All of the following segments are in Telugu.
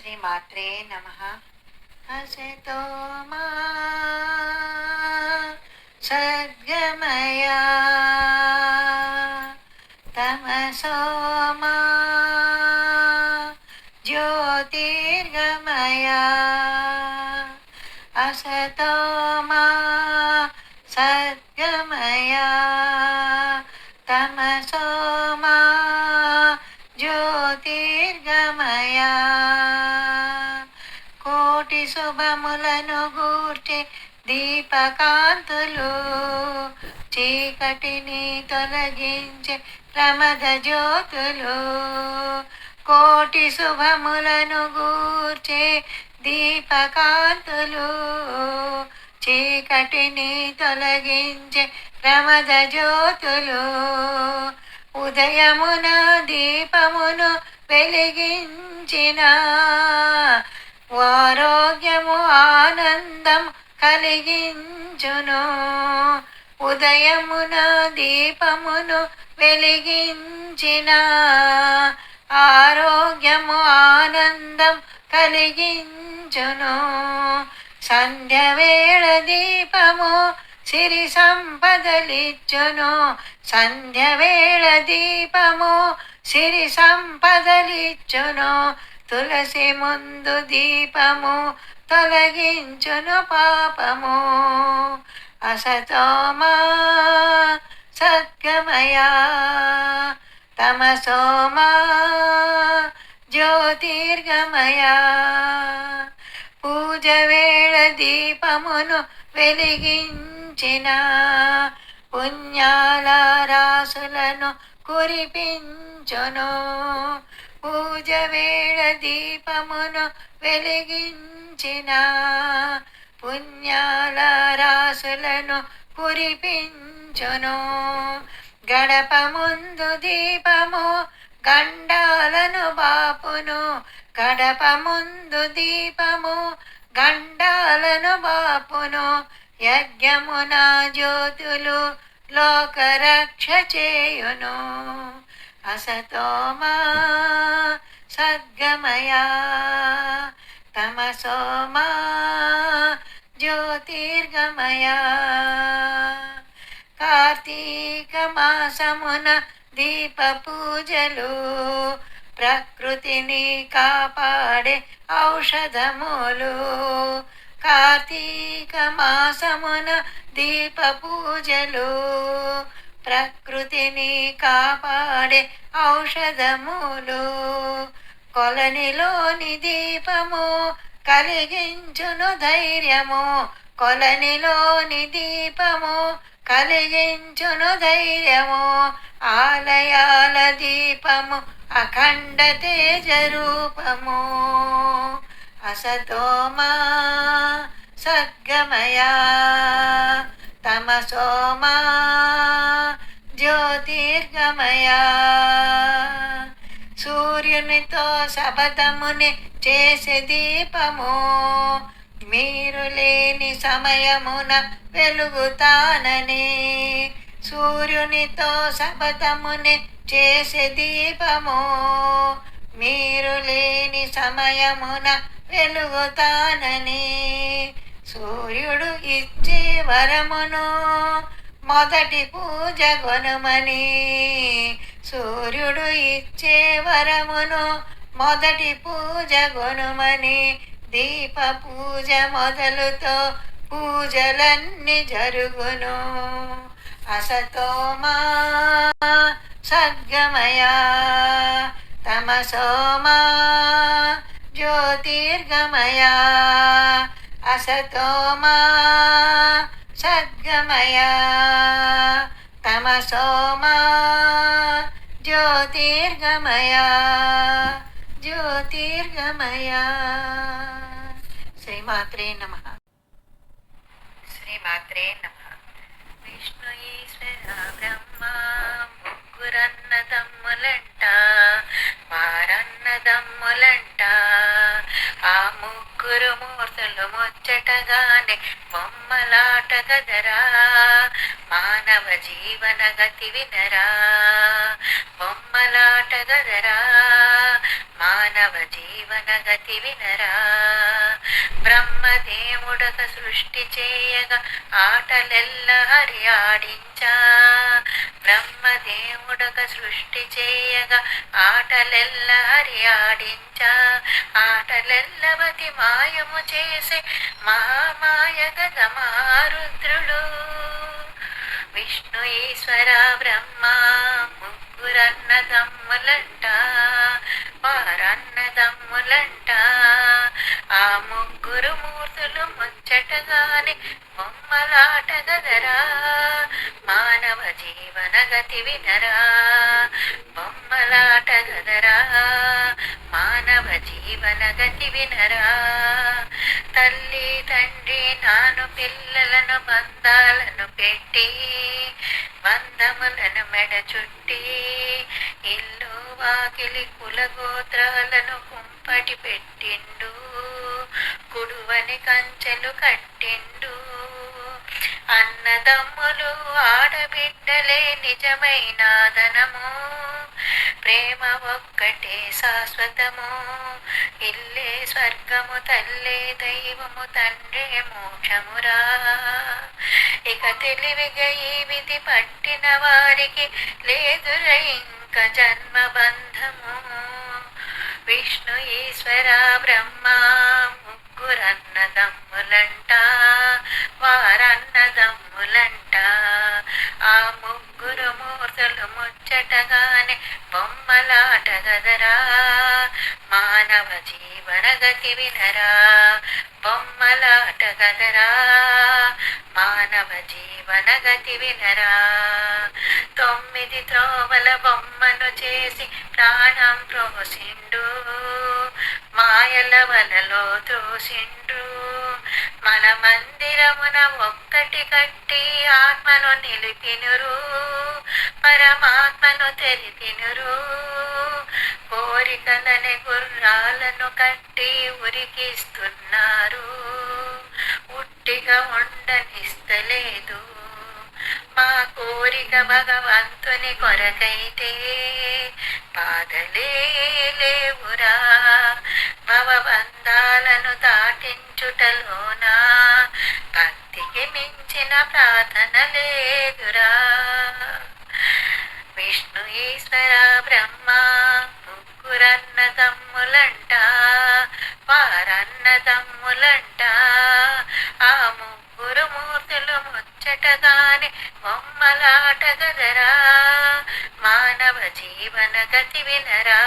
శ్రీమాత్రే నమః. హసతో మా సద్గమయా తమసో మా జ్యోతిర్గమయా అసతో మా సద్గమయా తమసో మా జ్యోతిర్గమయా. కోటి శుభములను గూర్చే దీపకాంతులు చీకటిని తొలగించే ప్రమద జ్యోతులు. కోటి శుభములను గూర్చే దీపకాంతులు చీకటిని తొలగించే ప్రమద జ్యోతులు. ఉదయమున దీపమును వెలిగించిన ఆరోగ్యము ఆనందం కలిగించును. ఉదయమున దీపమును వెలిగించిన ఆరోగ్యము ఆనందం కలిగించును. సంధ్యవేళ దీపము సిరి సంపదలిచ్చును. సంధ్యవేళ దీపము సిరి సంపదలిచ్చును. తులసి ముందు దీపము తొలగించును పాపము. అసతోమా సద్గమయా తమసోమా జ్యోతిర్గమయా. పూజ వేళ దీపమును వెలిగించిన పుణ్యాల రాసులను కురిపించును. పూజ వేళ దీపమును వెలిగించిన పుణ్యాల రాసులను కురిపించును. గడప ముందు దీపము గండాలను బాపును. గడప ముందు దీపము గండాలను బాపును. యజ్ఞమున జ్యోతులు లోకరక్ష చేయును. అసతోమా సద్గమయా తమసోమా జ్యోతిర్గమయా. కార్తీక మాసమున దీప పూజలు ప్రకృతిని కాపాడే ఔషధములు. కార్తీక మాసమున దీప పూజలు ప్రకృతిని కాపాడే ఔషధములు. కొలనిలోని దీపము కలిగించును ధైర్యము. కొలనిలోని దీపము కలిగించును ధైర్యము. ఆలయాల దీపము అఖండ తేజ రూపము. అసతోమా సద్గమయా తమసోమా జ్యోతిర్గమయా. సూర్యునితో శపథముని చేసే దీపము మీరు లేని సమయమున వెలుగుతానని. సూర్యునితో శపథముని చేసే దీపము మీరు లేని సమయమున వెలుగుతానని. సూర్యుడు ఇచ్చే వరమును మొదటి పూజ గొనుమని. సూర్యుడు ఇచ్చే వరమును మొదటి పూజ గొనుమని. దీప పూజ మొదలుతో పూజలన్నీ జరుగును. అసతోమా సద్గమయా తమసోమా జ్యోతిర్గమయా. అసతోమా సద్గమయా తమసోమా జ్యోతిర్గమయా జ్యోతిర్గమయా. శ్రీమాత్రే నమః. శ్రీమాత్రే నమః. విష్ణు ఈశ్వర బ్రహ్మ ముగ్గురన్నదమ్ములంట వారన్నదమ్ములంట. ఆ ముగ్గురు మూర్తులు ముచ్చటగానే బొమ్మలాట గదరా. మానవ జీవన గతి వినరా. బొమ్మలాట గదరా. మానవ మానవ జీవన గతి వినరా. బ్రహ్మదేవుడక సృష్టి చేయగా ఆటలెల్ల హరి ఆడించా. బ్రహ్మదేవుడక సృష్టి చేయగా ఆటలెల్ల హరి ఆడించా. ఆటలెల్లవతి మాయము చేసే మహామాయ గద మహారుద్రుడు. విష్ణు ఈశ్వర బ్రహ్మ ముగ్గురన్నదమ్ములంట, వారన్నదమ్ములంట. ఆ ముగ్గురు మూర్తులు ముచ్చటగానే బొమ్మలాట గదరా. మానవ జీవన గతి వినరా. బొమ్మలాట గదరా. మానవ జీవన గతి వినరా. తల్లి తండ్రి నాను పిల్లలను బంధాలను పెట్టి బంధములను మెడ చుట్టి ఇల్లు వాకిలి కులగోత్రాలను కుంపటి పెట్టిండు. కుడువని కంచెలు కట్టిండు. అన్నదమ్ములు ఆడబిడ్డలే నిజమైన ధనము. ప్రేమ ఒక్కటే శాశ్వతము. ఇల్లే స్వర్గము, తల్లే దైవము, తండ్రే మోక్షమురా. ఇక తెలివిగా ఈ విధి పట్టిన వారికి లేదురా ఇంక జన్మ బంధము. విష్ణు ఈశ్వర బ్రహ్మ ముగ్గురన్నదమ్ములంట, వారన్నదమ్ములంట. ఆ ముగ్గురు మూర్తులు ముచ్చటగానే బొమ్మలాట గదరా. మానవ జీవన గతి వినరా. బొమ్మలాట గదరా. మానవ జీవన గతి వినరా. 9 త్రోవల బొమ్మను చేసి ప్రాణం ప్రోసిండు. మాయల వలలో త్రోసిండు. మన మందిరమున ఒక్కటి కట్టి ఆత్మను నిలిపినురు. పరమాత్మను తెలిపినురు. కోరికలనే గుర్రాలను కట్టి ఉరికిస్తున్నారు. ఉట్టిగా ఉండనిస్తలేదు. మా కోరిక భగవంతుని కొరకైతే బాధలే లేవురా. భవబంధాలను దాటించుటలోనా భక్తికి మించిన ప్రార్థన లేదురా. విష్ణు ఈశ్వర బ్రహ్మ ముగ్గురన్నదమ్ములంట, వారన్నదమ్ములంట. ఆ ముగ్గురు మూర్తులు ముచ్చటగానే బొమ్మలాట గదరా. మానవ జీవన గతి వినరా.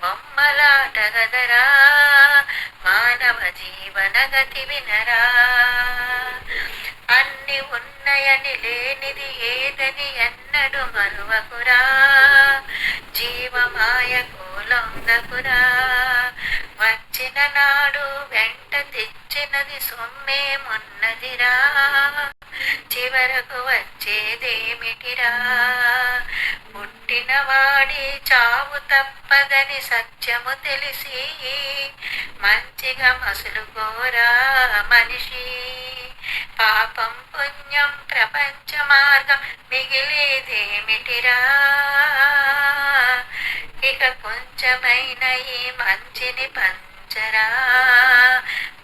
బొమ్మలాట గదరా. మానవ జీవన గతి వినరా. అన్ని ఉన్నయని లేనిది ఏదని ఎన్నడు మరువకురా. జీవమాయకు లొంగకురా. వచ్చిన నాడు వెంట తెచ్చినది సొమ్మేమున్నదిరా. చివరకు వచ్చేదేమిటిరా. పుట్టిన వాడి చావు తప్పదని సత్యము తెలిసి మంచిగా మసులుకోరా మనిషి. పాపం పుణ్యం ప్రపంచ మార్గం మిగిలేదేమిటిరా. ఇక కొంచెమైన ఈ మంచిని పంచరా.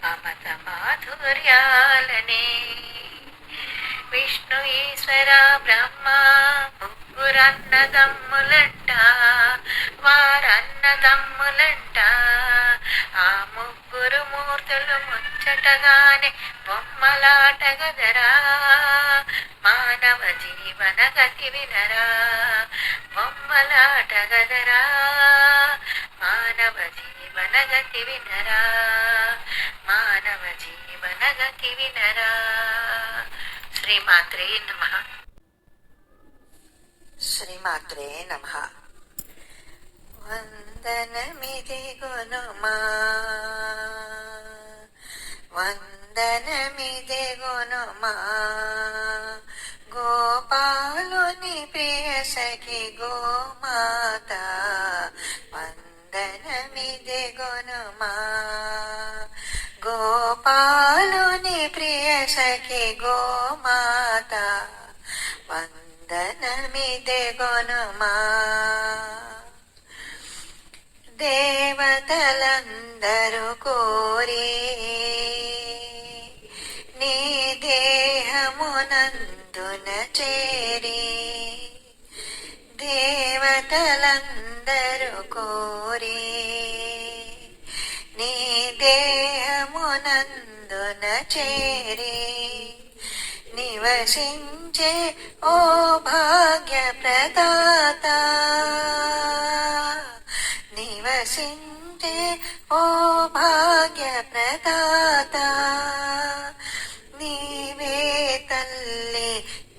మమత మాధుర్యాలనే. విష్ణు ఈశ్వర బ్రహ్మ ముగ్గురన్నదమ్ములంట, వారన్నదమ్ములంట. ఆ ముగ్గురు మూర్తులు ముచ్చటగానే బొమ్మలాట గదరా. మానవ జీవన గతి వినరా. బొమ్మలాట గదరా. మానవ జీవన గతి వినరా. మానవ జీవన గతి వినరా. శ్రీమాత్రే నమః. శ్రీమాత్రే నమః. వందనమిదిగొనుమా, వందనమిదిగొనుమా. గోపాలుని ప్రియ సఖి గోమాత. వందనమిదిగొనుమా. గోపాలుని ప్రియ సఖి గోమాత. వందనమిదిగొనుమా. దేవతలందరూ కోరి నీ దేహమునందున చేరి దేవతలందరూ కోరి నీ దేహమునందున చేరి నివసించే ఓ భాగ్య ప్రదాత నివసించే ఓ భాగ్య ప్రదాత నీవే తల్లి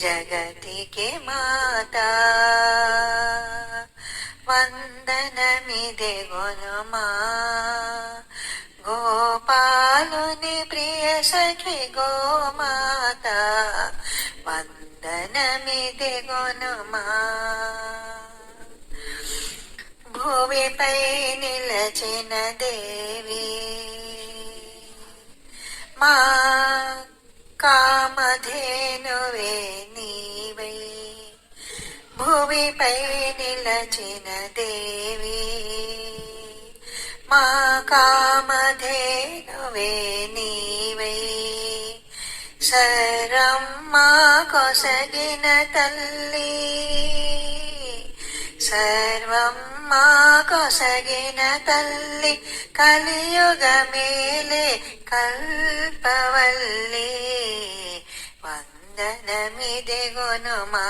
జగతికి మాత వందనమిదెగొనుమా గోపాలుని ప్రియ సఖి గోమాత వందనమిదెగొనుమా భూమిపై నిలచిన దేవి మా కామధేనువే నీవై భూమిపై నిలచిన దేవి మా కామధేనువే నీవై సర్వం మా కొసగిన తల్లి సర్వం మా కొసగిన తల్లి కలియుగ మేలే కల్పవల్లి వందనమిదెగొనుమా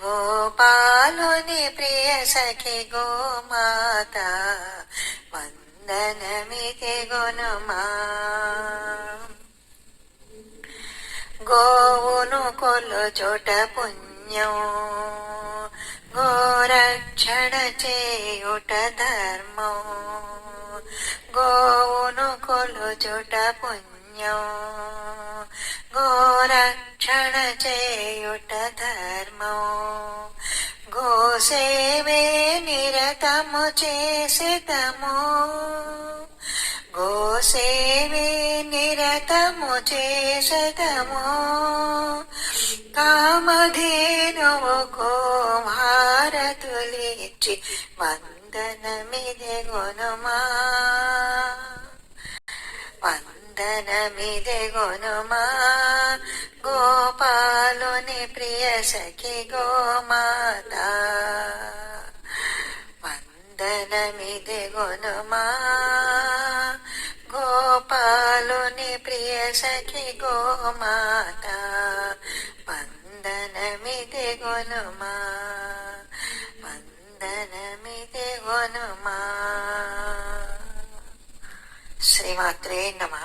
గోపాలుని ప్రియ సఖి గోమాత వందనమిదెగొనుమా గోవును కొలుచోట పుణ్యం గోరక్షణ చేయుట ధర్మం గోవును కొలుచోట పుణ్యం గోరక్షణ చేయుట ధర్మం గోసేవే నిరతము చేసితము గోసేవే నిరతము చేసతము కామధేనువు గోభారతులిచ్చి వందనమిదెగొనుమా వందనమిదెగొనుమా గోపాలుని ప్రియ సఖి గోమాత వందనమిదెగొనుమా గోపాలుని ప్రియ సఖి గోమాత వందనమిదెగొనుమా వందనమిదెగొనుమా శ్రీమాత్రే నమః.